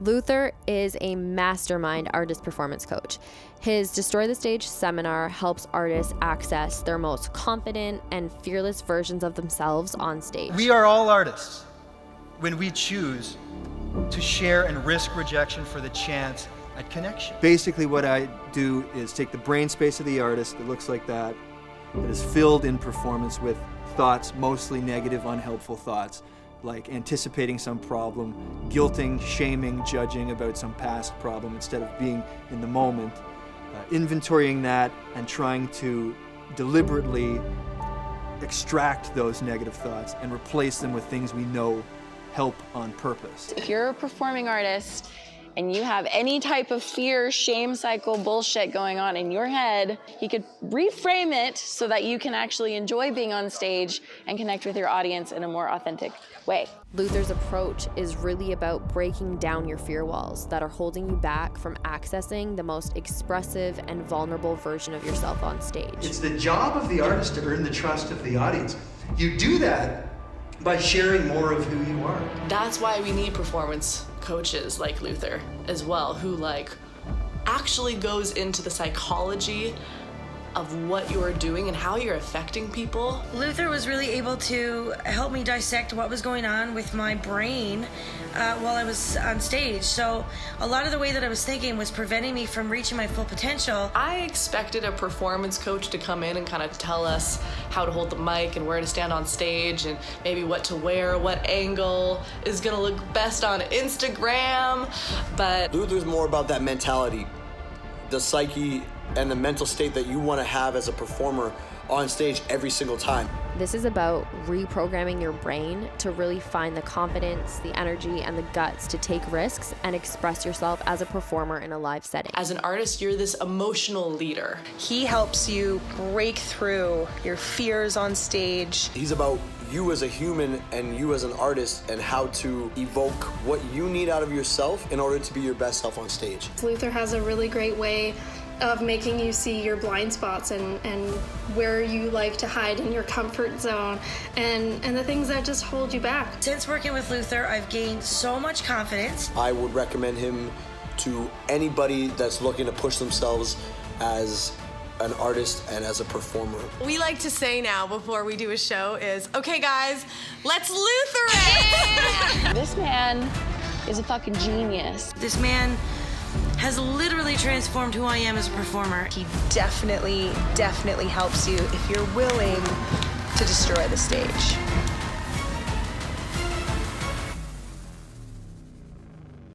Luther is a mastermind artist performance coach. His Destroy the Stage seminar helps artists access their most confident and fearless versions of themselves on stage. We are all artists when we choose to share and risk rejection for the chance at connection. Basically what I do is take the brain space of the artist that looks like that is filled in performance with thoughts, mostly negative, unhelpful thoughts, like anticipating some problem, guilting, shaming, judging about some past problem instead of being in the moment, inventorying that and trying to deliberately extract those negative thoughts and replace them with things we know help on purpose. If you're a performing artist and you have any type of fear, shame cycle bullshit going on in your head, he could reframe it so that you can actually enjoy being on stage and connect with your audience in a more authentic way. Luther's approach is really about breaking down your fear walls that are holding you back from accessing the most expressive and vulnerable version of yourself on stage. It's the job of the artist to earn the trust of the audience. You do that by sharing more of who you are. That's why we need performance coaches like Luther as well, who actually goes into the psychology of what you're doing and how you're affecting people. Luther was really able to help me dissect what was going on with my brain while I was on stage. So a lot of the way that I was thinking was preventing me from reaching my full potential. I expected a performance coach to come in and kind of tell us how to hold the mic and where to stand on stage and maybe what to wear, what angle is gonna look best on Instagram, but Luther's more about that mentality, the psyche and the mental state that you want to have as a performer on stage every single time. This is about reprogramming your brain to really find the confidence, the energy, and the guts to take risks and express yourself as a performer in a live setting. As an artist, you're this emotional leader. He helps you break through your fears on stage. He's about you as a human and you as an artist and how to evoke what you need out of yourself in order to be your best self on stage. Luther has a really great way of making you see your blind spots and where you like to hide in your comfort zone and the things that just hold you back. Since working with Luther, I've gained so much confidence. I would recommend him to anybody that's looking to push themselves as an artist and as a performer. We like to say now before we do a show is, okay guys, let's Luther it! This man is a fucking genius. This man has literally transformed who I am as a performer. He definitely helps you if you're willing to destroy the stage.